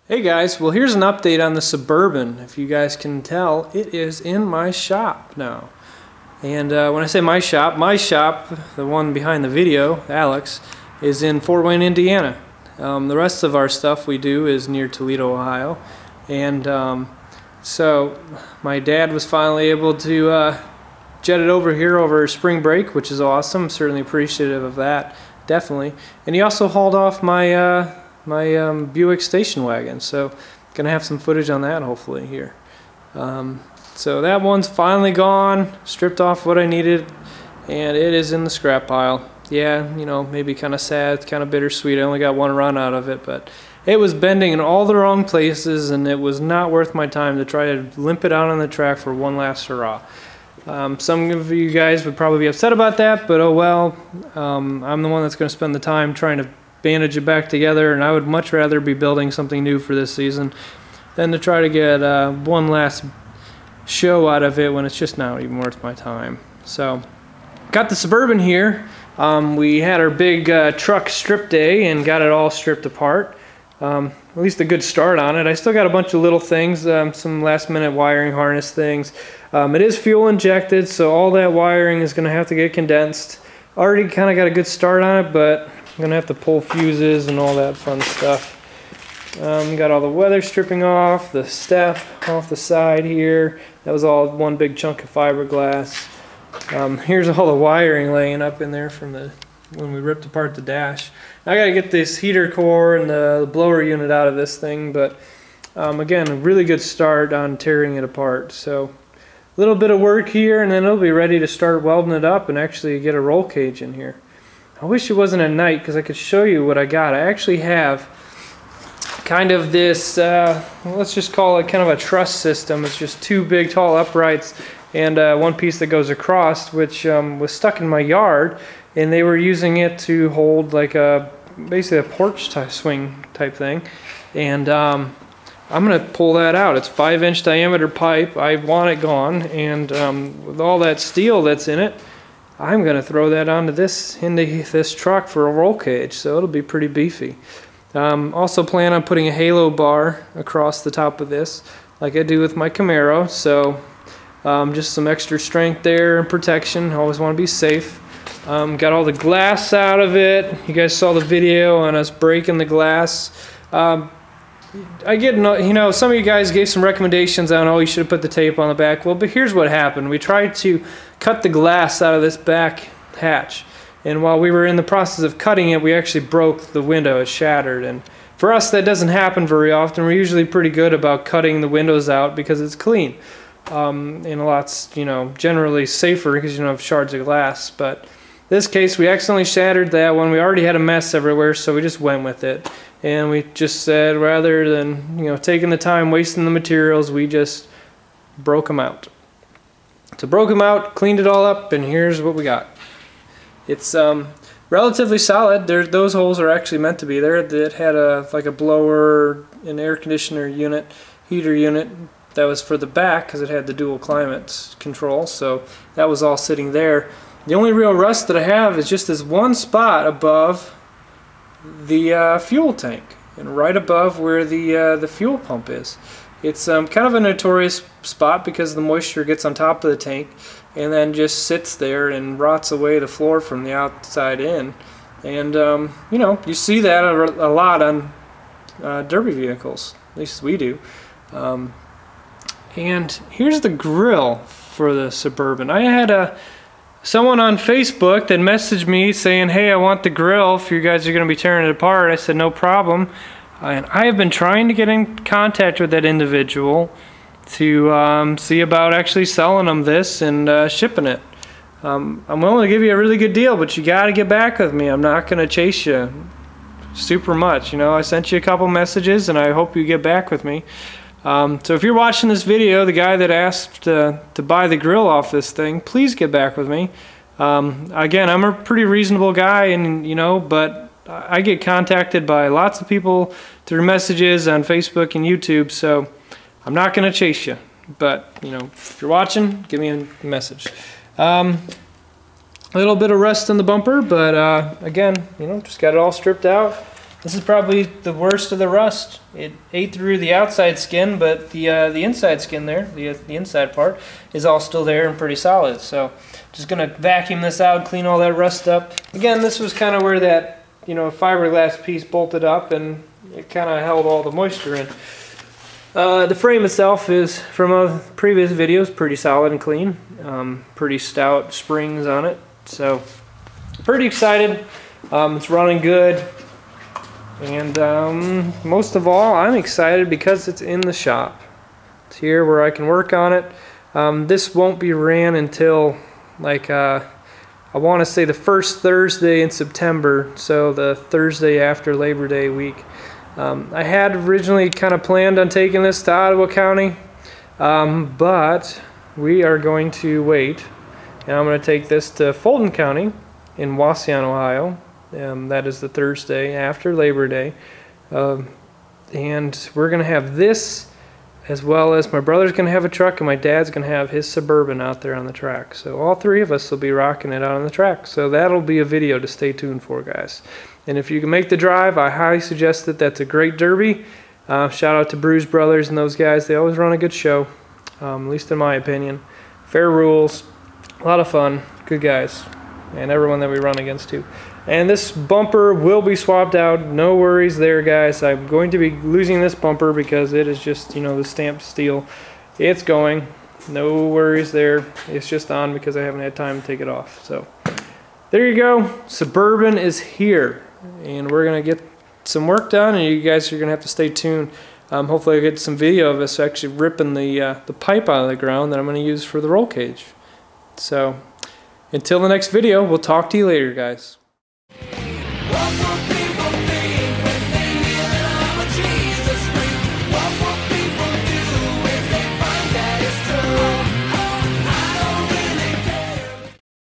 Hey guys, well here's an update on the Suburban. If you guys can tell, it is in my shop now. And when I say my shop, the one behind the video, Alex, is in Fort Wayne, Indiana. The rest of our stuff we do is near Toledo, Ohio. And so my dad was finally able to jet it over here over spring break, which is awesome. Certainly appreciative of that, definitely. And he also hauled off my Buick station wagon, so gonna have some footage on that hopefully here. So that one's finally gone, stripped off what I needed, and it is in the scrap pile. Yeah, you know, maybe kind of sad, kind of bittersweet. I only got one run out of it, but it was bending in all the wrong places, and it was not worth my time to try to limp it out on the track for one last hurrah. Some of you guys would probably be upset about that, but oh well. I'm the one that's going to spend the time trying to bandage it back together, and I would much rather be building something new for this season than to try to get one last show out of it when it's just not even worth my time. So got the Suburban here. We had our big truck strip day and got it all stripped apart. At least a good start on it. I still got a bunch of little things, some last minute wiring harness things. It is fuel injected, so all that wiring is going to have to get condensed. Already kind of got a good start on it, but I'm going to have to pull fuses and all that fun stuff. Got all the weather stripping off, the step off the side here. That was all one big chunk of fiberglass. Here's all the wiring laying up in there from when we ripped apart the dash. I got to get this heater core and the blower unit out of this thing, but again, a really good start on tearing it apart. So a little bit of work here, and then it'll be ready to start welding it up and actually get a roll cage in here. I wish it wasn't at night because I could show you what I got. I actually have kind of this, let's just call it kind of a truss system. It's just two big tall uprights and one piece that goes across, which was stuck in my yard, and they were using it to hold like basically a porch swing type thing. And I'm going to pull that out. It's 5-inch diameter pipe. I want it gone, and with all that steel that's in it, I'm going to throw that into this truck for a roll cage, so it'll be pretty beefy. Also plan on putting a halo bar across the top of this, like I do with my Camaro, so just some extra strength there and protection. Always want to be safe. Got all the glass out of it. You guys saw the video on us breaking the glass. I get, you know, some of you guys gave some recommendations on, oh, you should have put the tape on the back. Well, but here's what happened. We tried to cut the glass out of this back hatch, and while we were in the process of cutting it, we actually broke the window. It shattered, and for us that doesn't happen very often. We're usually pretty good about cutting the windows out because it's clean, and a lot's, you know, generally safer because you don't have shards of glass. But in this case, we accidentally shattered that one. We already had a mess everywhere, so we just went with it. And we just said, rather than, you know, taking the time wasting the materials, we just broke them out. So broke them out, cleaned it all up, and here's what we got. It's relatively solid. Those holes are actually meant to be there. It had like a blower, an air conditioner unit, heater unit that was for the back because it had the dual climate control. So that was all sitting there. The only real rust that I have is just this one spot above the fuel tank, and right above where the fuel pump is. It's kind of a notorious spot because the moisture gets on top of the tank and then just sits there and rots away the floor from the outside in. And you know, you see that a lot on derby vehicles, at least we do. And here's the grill for the Suburban. I had someone on Facebook that messaged me saying, hey, I want the grill if you guys are going to be tearing it apart. I said, no problem. And I have been trying to get in contact with that individual to see about actually selling them this and shipping it. I'm willing to give you a really good deal, but you got to get back with me. I'm not going to chase you super much. You know, I sent you a couple messages, and I hope you get back with me. So if you're watching this video, the guy that asked to buy the grill off this thing, please get back with me. Again, I'm a pretty reasonable guy, and you know, but I get contacted by lots of people through messages on Facebook and YouTube, so I'm not going to chase you. But you know, if you're watching, give me a message. A little bit of rust in the bumper, but again, you know, just got it all stripped out. This is probably the worst of the rust. It ate through the outside skin, but the inside skin there, the inside part, is all still there and pretty solid. So just gonna vacuum this out, clean all that rust up. Again, this was kind of where that fiberglass piece bolted up, and it kind of held all the moisture in. The frame itself is, from previous videos, pretty solid and clean. Pretty stout springs on it, so pretty excited. It's running good. And most of all, I'm excited because it's in the shop. It's here where I can work on it. This won't be ran until like I want to say the first Thursday in September, so the Thursday after Labor Day week. I had originally kind of planned on taking this to Ottawa County, but we are going to wait, and I'm going to take this to Fulton County in Wauseon, Ohio. That is the Thursday after Labor Day, and we're going to have this, as well as my brother's going to have a truck and my dad's going to have his Suburban out there on the track. So all three of us will be rocking it out on the track. So that'll be a video to stay tuned for, guys. And if you can make the drive, I highly suggest it. That's a great derby. Shout out to Bruise Brothers and those guys. They always run a good show, at least in my opinion. Fair rules, a lot of fun, good guys, and everyone that we run against too. And this bumper will be swapped out. No worries there, guys. I'm going to be losing this bumper because it is just, the stamped steel. It's going. No worries there. It's just on because I haven't had time to take it off. So there you go. Suburban is here. And we're going to get some work done, and you guys are going to have to stay tuned. Hopefully I'll get some video of us actually ripping the pipe out of the ground that I'm going to use for the roll cage. So until the next video, we'll talk to you later, guys.